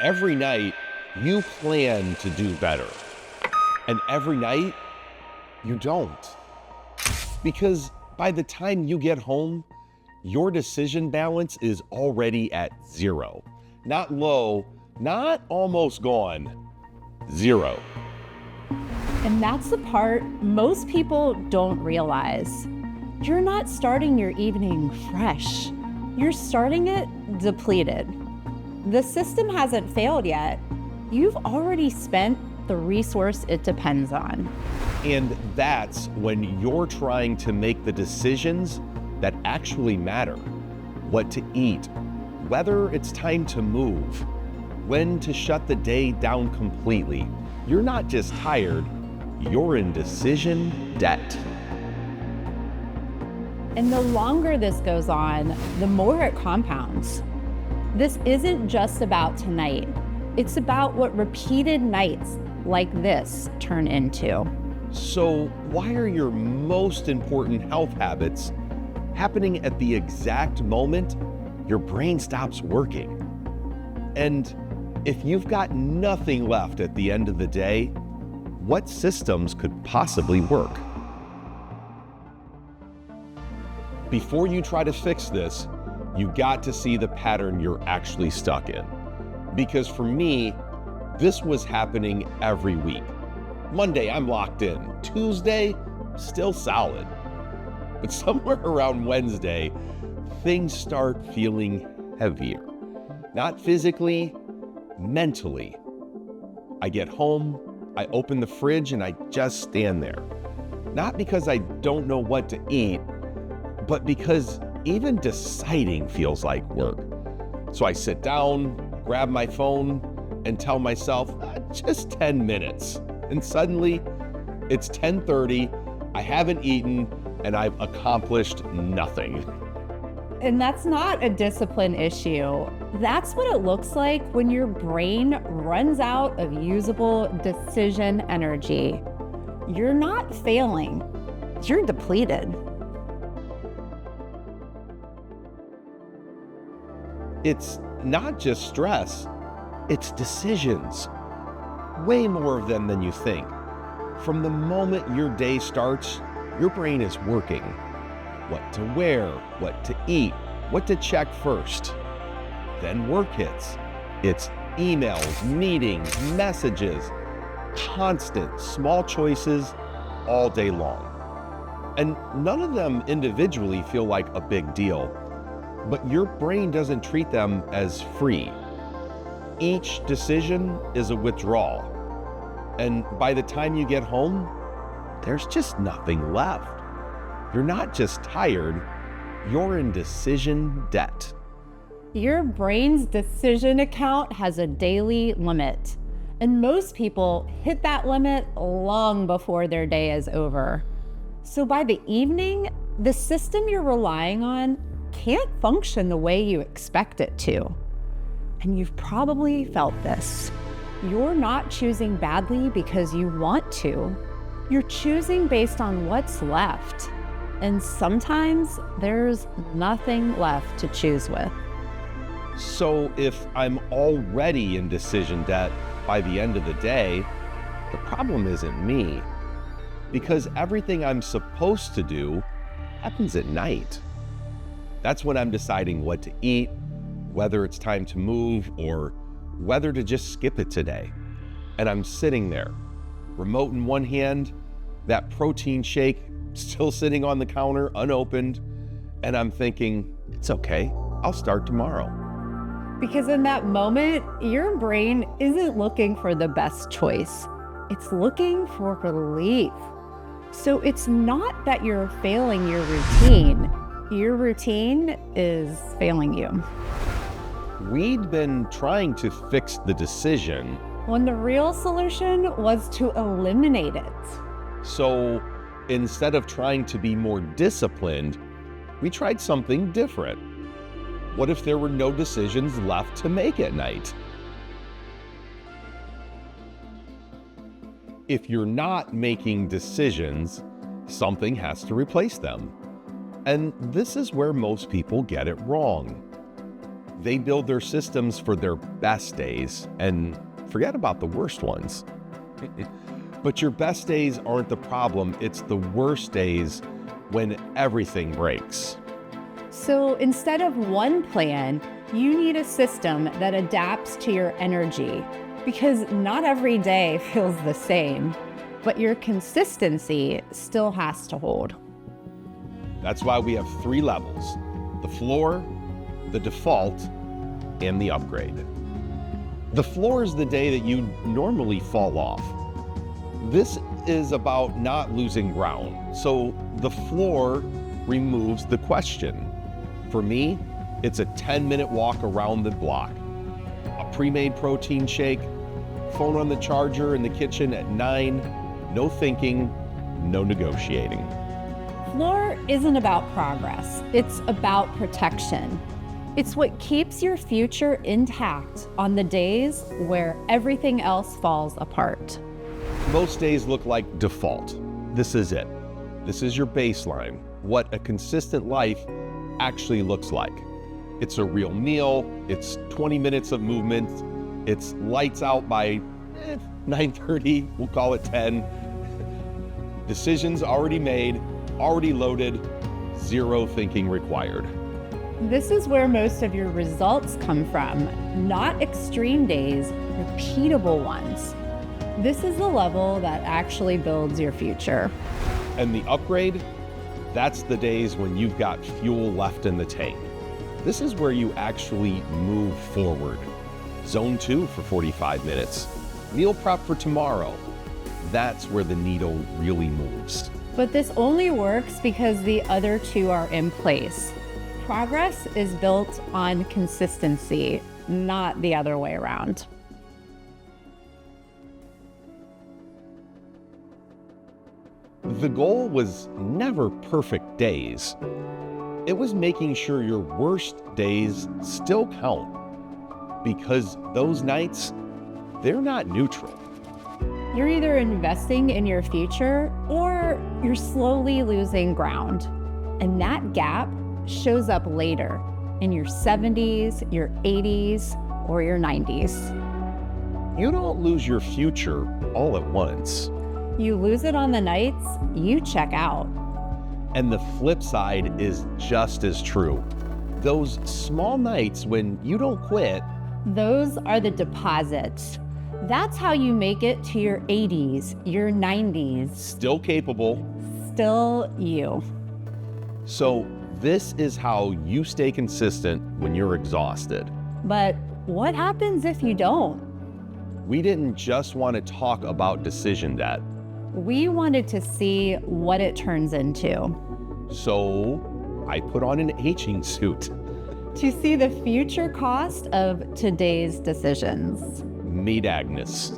Every night, you plan to do better. And every night, you don't. Because by the time you get home, your decision balance is already at zero. Not low, not almost gone, zero. And that's the part most people don't realize. You're not starting your evening fresh. You're starting it depleted. The system hasn't failed yet. You've already spent the resource it depends on. And that's when you're trying to make the decisions that actually matter. What to eat, whether it's time to move, when to shut the day down completely. You're not just tired, you're in decision debt. And the longer this goes on, the more it compounds. This isn't just about tonight. It's about what repeated nights like this turn into. So why are your most important health habits happening at the exact moment your brain stops working? And if you've got nothing left at the end of the day, what systems could possibly work? Before you try to fix this, you got to see the pattern you're actually stuck in. Because for me, this was happening every week. Monday, I'm locked in. Tuesday, still solid. But somewhere around Wednesday, things start feeling heavier. Not physically, mentally. I get home, I open the fridge, and I just stand there. Not because I don't know what to eat, but because even deciding feels like work. So I sit down, grab my phone, and tell myself, just 10 minutes. And suddenly, it's 10:30, I haven't eaten, and I've accomplished nothing. And that's not a discipline issue. That's what it looks like when your brain runs out of usable decision energy. You're not failing, you're depleted. It's not just stress, it's decisions. Way more of them than you think. From the moment your day starts, your brain is working. What to wear, what to eat, what to check first. Then work hits. It's emails, meetings, messages, constant small choices all day long. And none of them individually feel like a big deal, but your brain doesn't treat them as free. Each decision is a withdrawal. And by the time you get home, there's just nothing left. You're not just tired, you're in decision debt. Your brain's decision account has a daily limit, and most people hit that limit long before their day is over. So by the evening, the system you're relying on can't function the way you expect it to. And you've probably felt this. You're not choosing badly because you want to. You're choosing based on what's left. And sometimes there's nothing left to choose with. So if I'm already in decision debt by the end of the day, the problem isn't me. Because everything I'm supposed to do happens at night. That's when I'm deciding what to eat, whether it's time to move, or whether to just skip it today. And I'm sitting there, remote in one hand, that protein shake still sitting on the counter unopened, and I'm thinking, it's okay, I'll start tomorrow. Because in that moment, your brain isn't looking for the best choice. It's looking for relief. So it's not that you're failing your routine. Your routine is failing you. We'd been trying to fix the decision when the real solution was to eliminate it. So instead of trying to be more disciplined, we tried something different. What if there were no decisions left to make at night? If you're not making decisions, something has to replace them. And this is where most people get it wrong. They build their systems for their best days and forget about the worst ones. But your best days aren't the problem, it's the worst days when everything breaks. So instead of one plan, you need a system that adapts to your energy, because not every day feels the same, but your consistency still has to hold. That's why we have 3 levels: the floor, the default, and the upgrade. The floor is the day that you normally fall off. This is about not losing ground. So the floor removes the question. For me, it's a 10-minute walk around the block, a pre-made protein shake, phone on the charger in the kitchen at 9, no thinking, no negotiating. Floor isn't about progress, it's about protection. It's what keeps your future intact on the days where everything else falls apart. Most days look like default. This is it. This is your baseline, what a consistent life actually looks like. It's a real meal, it's 20 minutes of movement, it's lights out by 9:30, we'll call it 10. Decisions already made, already loaded, zero thinking required. This is where most of your results come from, not extreme days, repeatable ones. This is the level that actually builds your future. And the upgrade, that's the days when you've got fuel left in the tank. This is where you actually move forward. Zone 2 for 45 minutes. Meal prep for tomorrow. That's where the needle really moves. But this only works because the other 2 are in place. Progress is built on consistency, not the other way around. The goal was never perfect days. It was making sure your worst days still count, because those nights, they're not neutral. You're either investing in your future or you're slowly losing ground. And that gap shows up later in your 70s, your 80s, or your 90s. You don't lose your future all at once. You lose it on the nights you check out. And the flip side is just as true. Those small nights when you don't quit, those are the deposits. That's how you make it to your 80s, your 90s. still capable. Still you. So this is how you stay consistent when you're exhausted. But what happens if you don't? We didn't just want to talk about decision debt. We wanted to see what it turns into. So I put on an aging suit. To see the future cost of today's decisions. Meet Agnes.